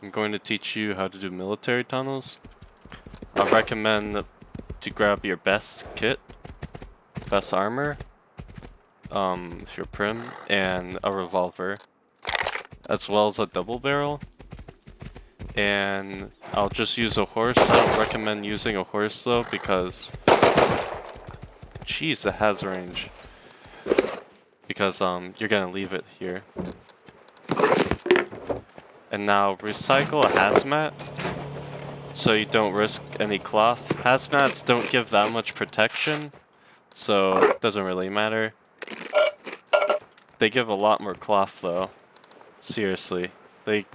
I'm going to teach you how to do military tunnels. I recommend to grab your best kit, best armor, if you're prim, and a revolver, as well as a double barrel. And I'll just use a horse. I don't recommend using a horse though because, jeez, it has range. Because you're gonna leave it here. And now recycle a hazmat, so you don't risk any cloth. Hazmats don't give that much protection, so it doesn't really matter. They give a lot more cloth though. Seriously. They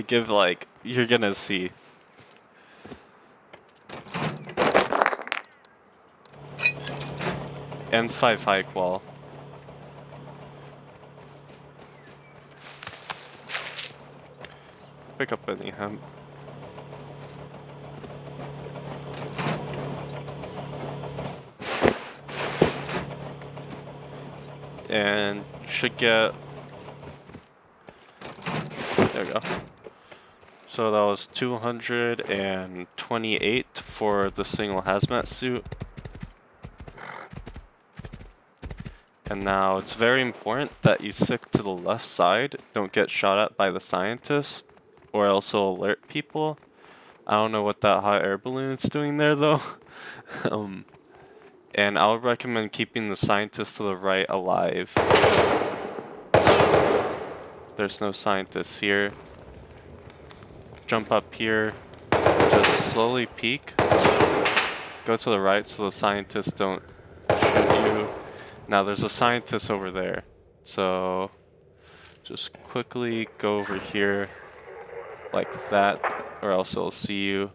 give like, you're gonna see. And 5 high qual. Pick up any hemp. And should get, there we go. So that was 228 for the single hazmat suit. And now it's very important that you stick to the left side, don't get shot at by the scientists, or else it'll alert people. I don't know what that hot air balloon is doing there though. And I would recommend keeping the scientists to the right alive. There's no scientists here. Jump up here, just slowly peek. Go to the right so the scientists don't shoot you. Now there's a scientist over there, so just quickly go over here like that, or else it'll see you.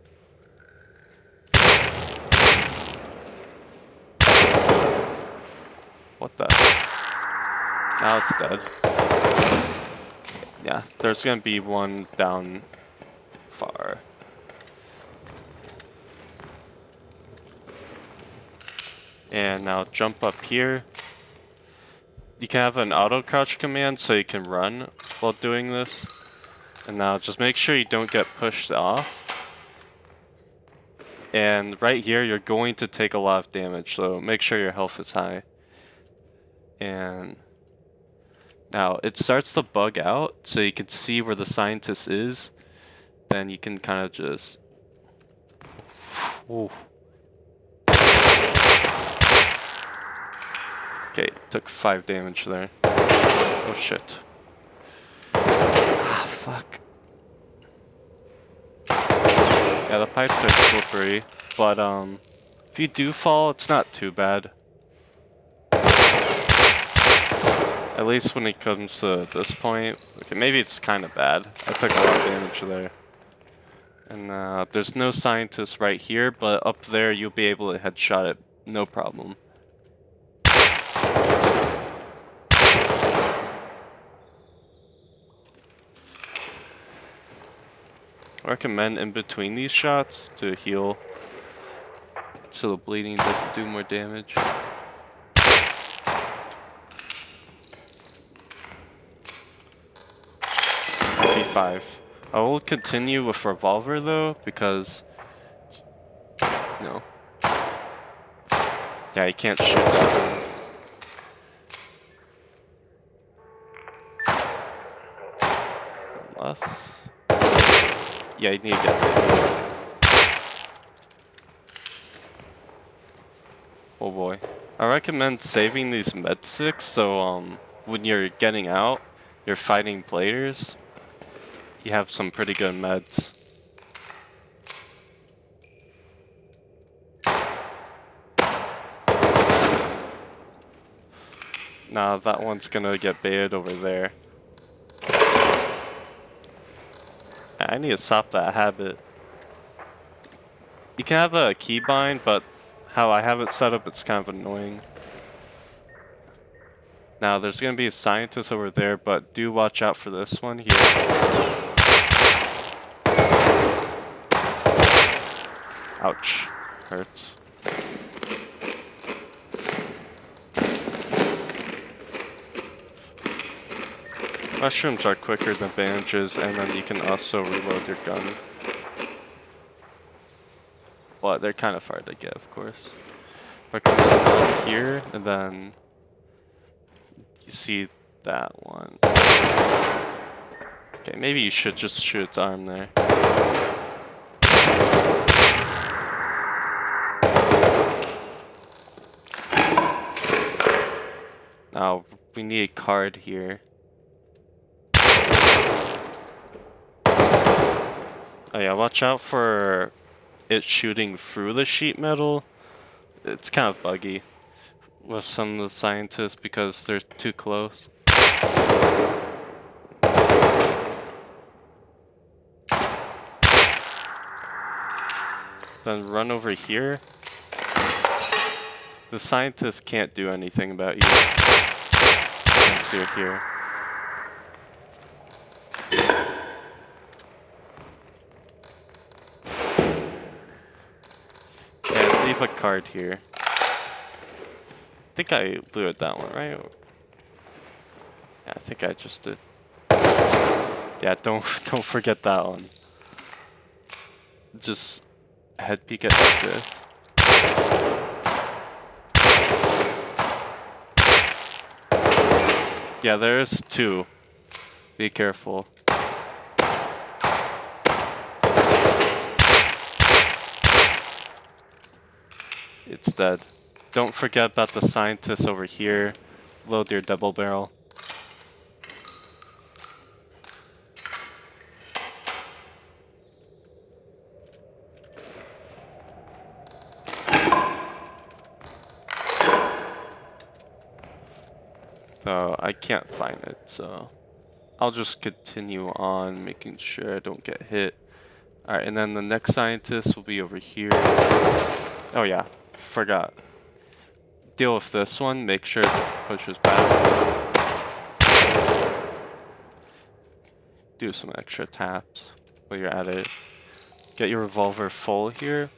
What the? Now it's dead. Yeah, there's gonna be one down far. And now jump up here. You can have an auto crouch command so you can run while doing this. And now just make sure you don't get pushed off. And right here you're going to take a lot of damage, so make sure your health is high. And now it starts to bug out so you can see where the scientist is. Then you can kind of just, ooh. Okay, took 5 damage there. Oh shit. Ah, fuck. Yeah, the pipes are slippery, but if you do fall, it's not too bad. At least when it comes to this point. Okay, maybe it's kind of bad. I took a lot of damage there. And there's no scientist right here, but up there you'll be able to headshot it, no problem. I recommend in between these shots to heal so the bleeding doesn't do more damage. P5. I will continue with revolver though, because no. Yeah, you can't shoot that. Unless, yeah, you need to get there. Oh boy. I recommend saving these med sticks so when you're getting out, you're fighting bladers, you have some pretty good meds. Nah, that one's gonna get baited over there. I need to stop that habit. You can have a keybind, but how I have it set up, it's kind of annoying. Now, there's gonna be a scientist over there, but do watch out for this one here. Ouch. Hurts. Mushrooms are quicker than bandages, and then you can also reload your gun. Well, they're kind of hard to get, of course. But come down here, and then you see that one. Okay, maybe you should just shoot its arm there. Now, we need a card here. Oh yeah, watch out for it shooting through the sheet metal. It's kind of buggy with some of the scientists because they're too close. Then run over here. The scientists can't do anything about you once you're here. Yeah, leave a card here. I think I blew it that one, right? Yeah, I think I just did. Yeah, don't forget that one. Just head peek it like this. Yeah, there's two. Be careful. It's dead. Don't forget about the scientists over here. Load your double barrel. So I can't find it, so I'll just continue on making sure I don't get hit. Alright, and then the next scientist will be over here. Oh yeah, forgot. Deal with this one, make sure it pushes back. Do some extra taps while you're at it. Get your revolver full here.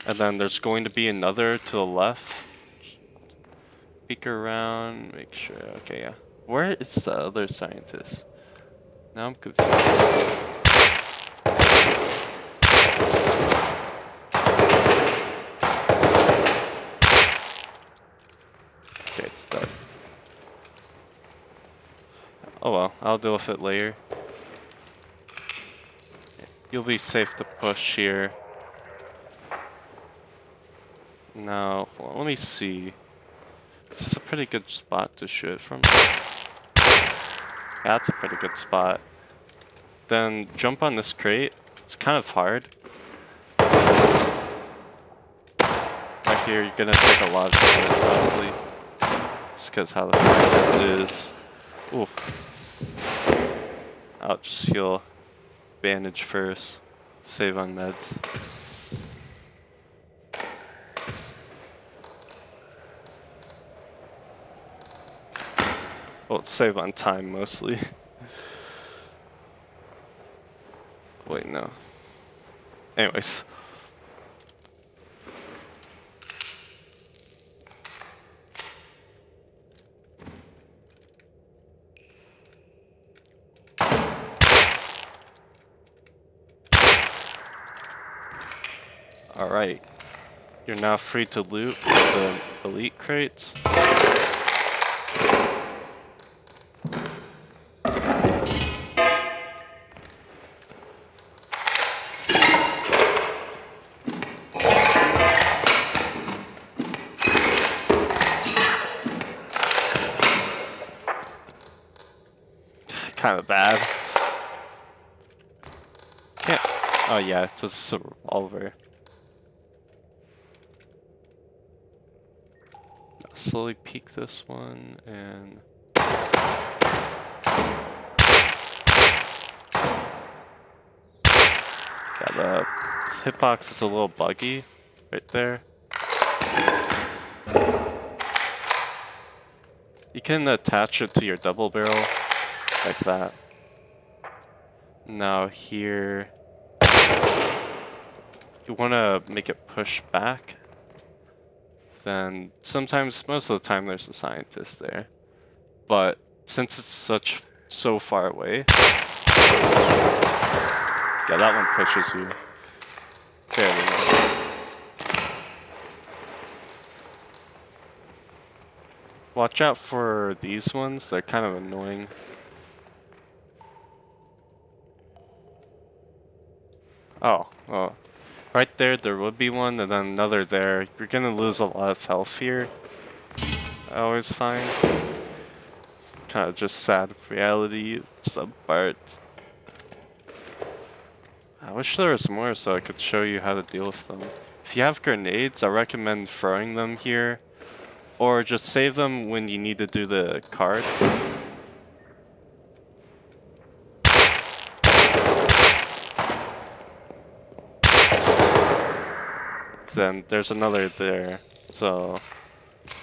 And then there's going to be another to the left. Peek around, make sure. Okay, yeah. Where is the other scientist? Now I'm confused. Okay, it's dead. Oh well, I'll deal with it later. You'll be safe to push here. Now, well, let me see. This is a pretty good spot to shoot from. Yeah, that's a pretty good spot. Then jump on this crate. It's kind of hard. Right here, you're gonna take a lot of damage, probably. Just because how the science is. Ooh. I'll just heal. Bandage first. Save on meds. Well, save on time mostly. Wait, no. Anyways. Alright. You're now free to loot the elite crates. Kind of bad. Can't. Oh yeah, it's just a revolver. Now slowly peek this one and. Yeah, the hitbox is a little buggy right there. You can attach it to your double barrel. Like that. Now here, you want to make it push back. then sometimes, most of the time, there's a scientist there. But since it's so far away, yeah, that one pushes you. Fairly much. Watch out for these ones, they're kind of annoying. Oh, well, right there would be one, and then another there. You're gonna lose a lot of health here. I always find. Kind of just sad reality, some parts. I wish there was more so I could show you how to deal with them. If you have grenades, I recommend throwing them here. Or just save them when you need to do the card. Then there's another there. So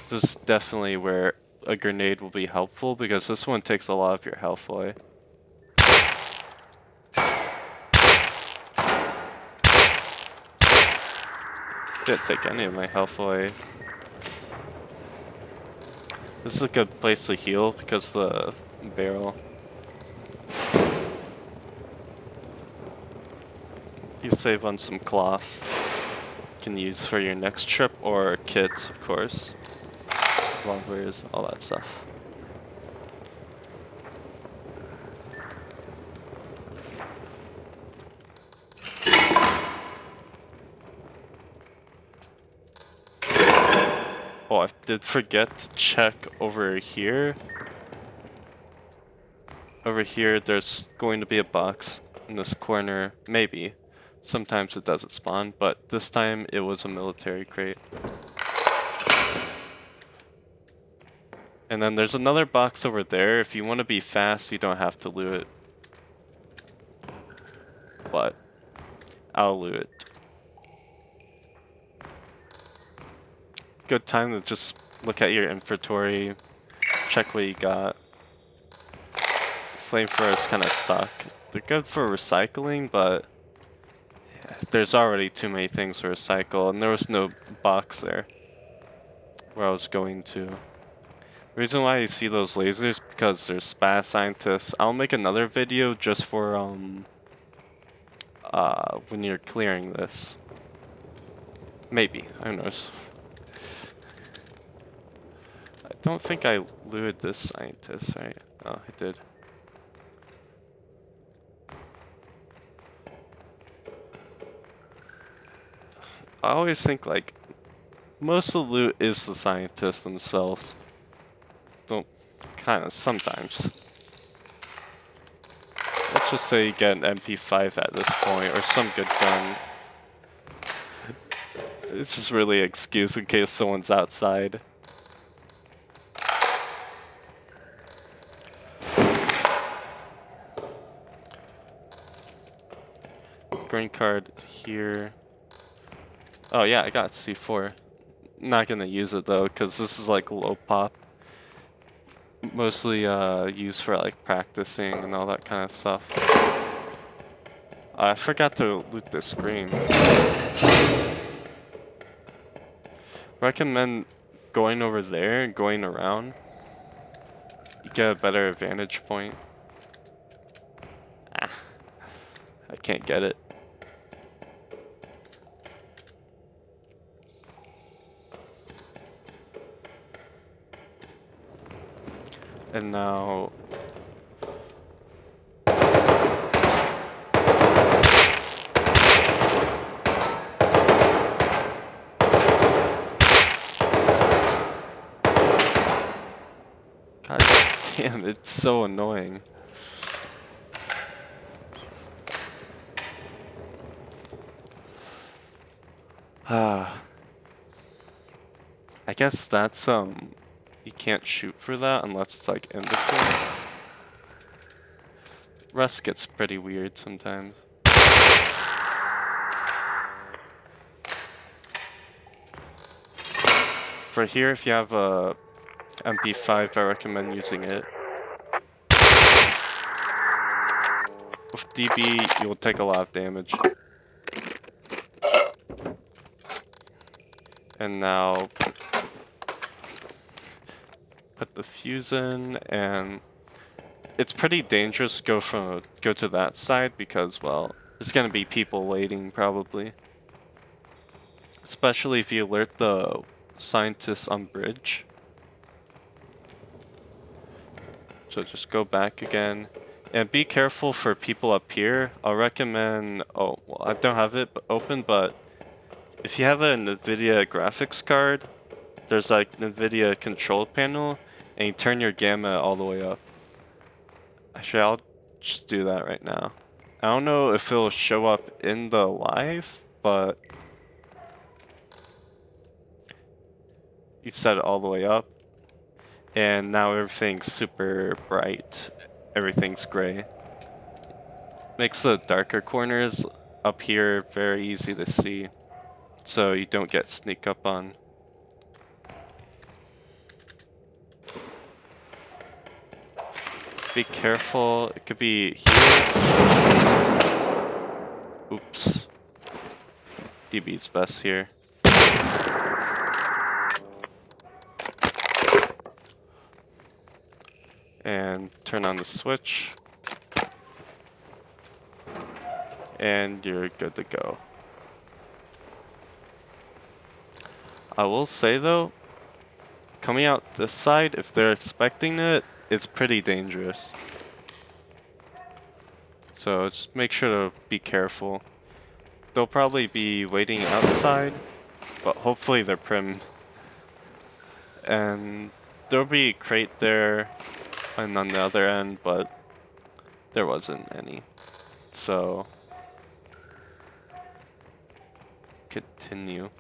this is definitely where a grenade will be helpful because this one takes a lot of your health away. Didn't take any of my health away. This is a good place to heal because the barrel. You save on some cloth. You can use for your next trip or kits, of course. Revolvers, all that stuff. Oh, I did forget to check over here. Over here, there's going to be a box in this corner, maybe. Sometimes it doesn't spawn, but this time it was a military crate. And then there's another box over there. If you want to be fast, you don't have to loot it. But I'll loot it. Good time to just look at your inventory, check what you got. Flamethrowers kind of suck. They're good for recycling, but there's already too many things to recycle, and there was no box there where I was going to. The reason why you see those lasers because there's SPAS scientists. I'll make another video just for when you're clearing this. Maybe, who knows. I don't think I looted this scientist, right? Oh, I did. I always think like most of the loot is the scientists themselves. Don't kind of sometimes. Let's just say you get an MP5 at this point or some good gun. It's just really an excuse in case someone's outside. Green card here. Oh yeah, I got C4. Not gonna use it though, because this is like low pop. Mostly used for like practicing and all that kind of stuff. I forgot to loot the screen. Recommend going over there and going around. You get a better vantage point. Ah, I can't get it. And now God damn, it's so annoying. I guess that's you can't shoot for that unless it's like in between. Rust gets pretty weird sometimes. For here, if you have a MP5, I recommend using it. With DB, you'll take a lot of damage. And now put the fuse in, and it's pretty dangerous to go to that side because, well, there's gonna be people waiting probably. Especially if you alert the scientists on bridge. So just go back again. And be careful for people up here. I'll recommend, oh, well, I don't have it open, but if you have a NVIDIA graphics card, there's like NVIDIA control panel, and you turn your gamma all the way up. Actually, I'll just do that right now. I don't know if it'll show up in the live, but you set it all the way up, and now everything's super bright. Everything's gray. Makes the darker corners up here very easy to see, so you don't get sneak up on. Be careful, it could be here. Oops. DB's best here. And turn on the switch. And you're good to go. I will say though, coming out this side, if they're expecting it, it's pretty dangerous. So just make sure to be careful. They'll probably be waiting outside, but hopefully they're prim. And there'll be a crate there and on the other end, but there wasn't any. So continue.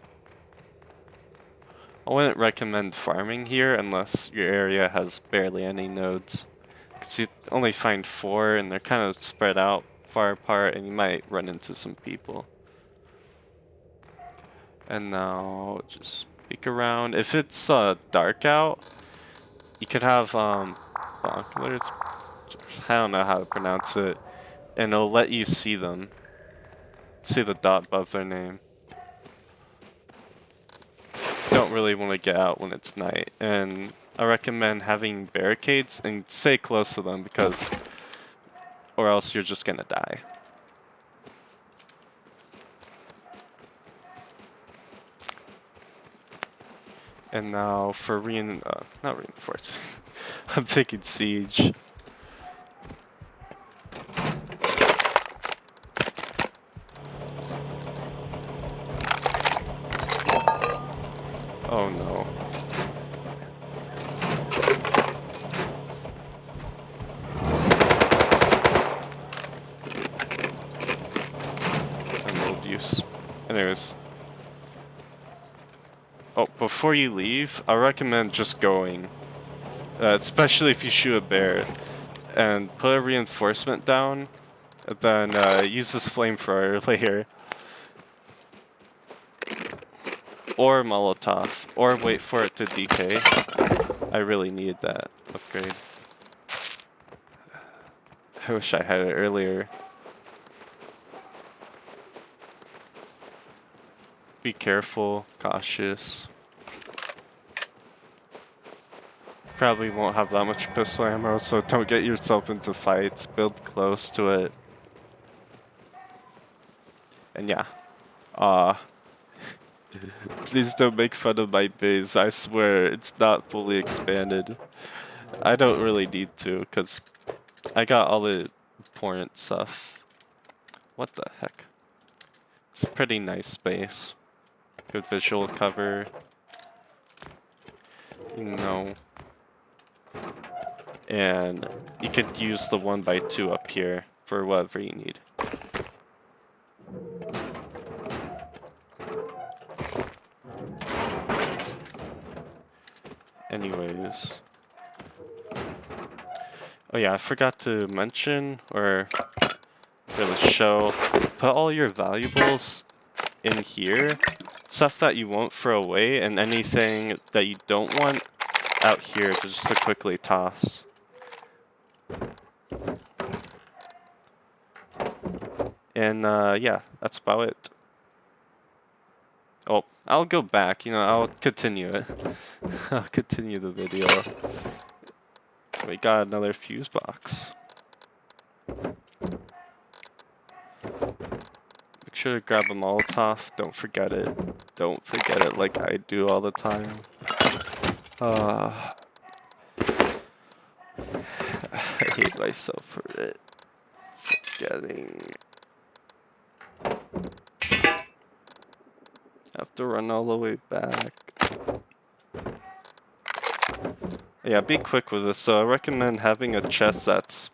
I wouldn't recommend farming here unless your area has barely any nodes, because you only find 4 and they're kind of spread out far apart and you might run into some people. And now just peek around. If it's dark out, you could have binoculars. I don't know how to pronounce it, and it'll let you see them. See the dot above their name. Don't really want to get out when it's night, and I recommend having barricades and stay close to them, because or else you're just gonna die. And now for not reinforce. I'm thinking siege. Oh no. And abuse. Anyways. Oh, before you leave, I recommend just going. Especially if you shoot a bear. And put a reinforcement down. And then use this flamethrower later. Or Molotov. Or wait for it to decay. I really need that upgrade. I wish I had it earlier. Be careful, cautious. Probably won't have that much pistol ammo, so don't get yourself into fights. Build close to it. And yeah. Please don't make fun of my base. I swear, it's not fully expanded. I don't really need to, because I got all the important stuff. What the heck? It's a pretty nice space. Good visual cover. No. And you could use the 1x2 up here for whatever you need. Anyways. Oh yeah, I forgot to mention, or really show, put all your valuables in here. Stuff that you won't throw away, and anything that you don't want out here just to quickly toss. And yeah, that's about it. Oh, I'll go back, you know, I'll continue it. I'll continue the video. We got another fuse box. Make sure to grab a Molotov. Don't forget it. Don't forget it like I do all the time. I hate myself for it. Forgetting. Have to run all the way back. Yeah, be quick with this. So I recommend having a chest that's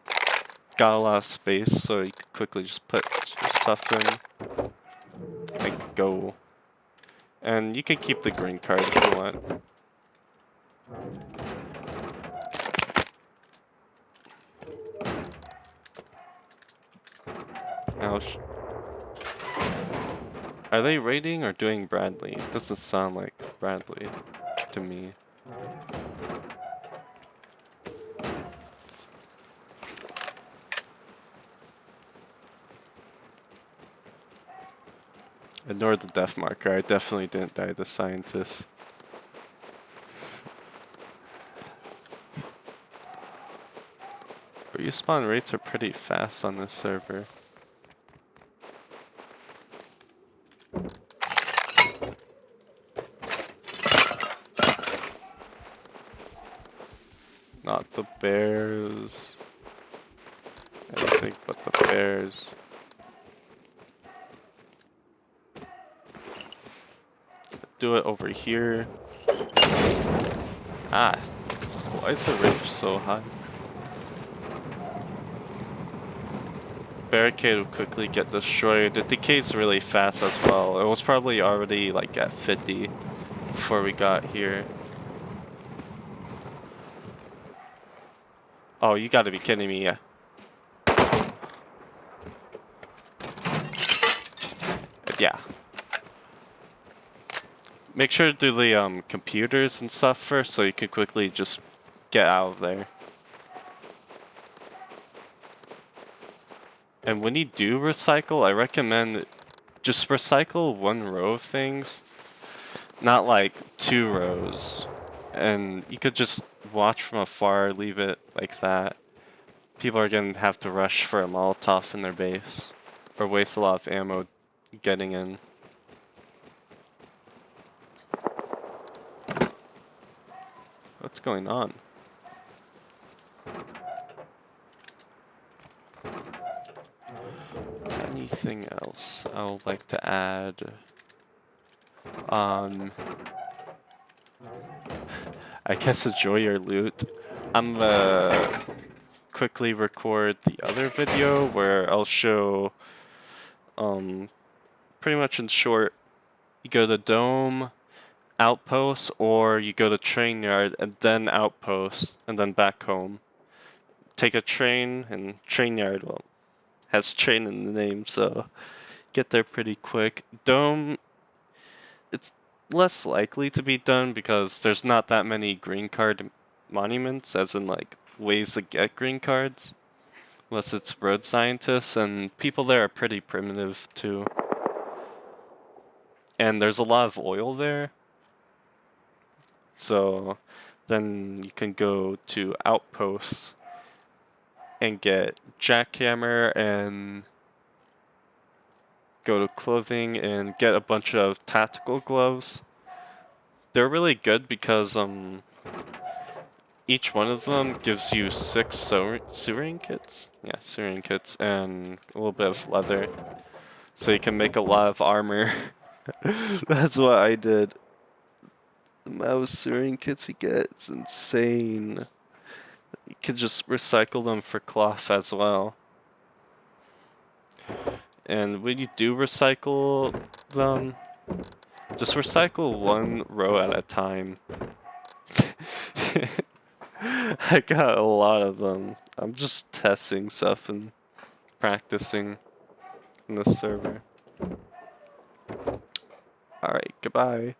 got a lot of space, so you can quickly just put your stuff in. Like, go. And you can keep the green card if you want. Now, are they raiding or doing Bradley? It doesn't sound like Bradley to me. Ignore the death marker. I definitely didn't die the scientist. Respawn rates are pretty fast on this server. Not the bears. Anything but the bears. Do it over here. Ah, why is the range so high? Barricade will quickly get destroyed. It decays really fast as well. It was probably already like at 50 before we got here. Oh, you gotta be kidding me, yeah. Yeah. Make sure to do the computers and stuff first so you can quickly just get out of there. And when you do recycle, I recommend just recycle one row of things, not like 2 rows. And you could just watch from afar, leave it like that. People are gonna have to rush for a Molotov in their base, or waste a lot of ammo getting in. What's going on? Anything else I would like to add? I guess enjoy your loot. I'm gonna quickly record the other video where I'll show, pretty much in short, you go to Dome, Outpost, or you go to Train Yard and then Outpost, and then back home. Take a train, and Train Yard, well, has train in the name, so get there pretty quick. Dome, it's less likely to be done because there's not that many green card monuments, as in like ways to get green cards, unless it's road scientists, and people there are pretty primitive too. And there's a lot of oil there, so then you can go to Outposts and get jackhammer and go to clothing and get a bunch of tactical gloves. They're really good because each one of them gives you 6 sewing kits. Yeah, sewing kits and a little bit of leather. So you can make a lot of armor. That's what I did. The amount of sewing kits you get, it's insane. You can just recycle them for cloth as well. And when you do recycle them, just recycle one row at a time. I got a lot of them. I'm just testing stuff and practicing in the server. Alright, goodbye.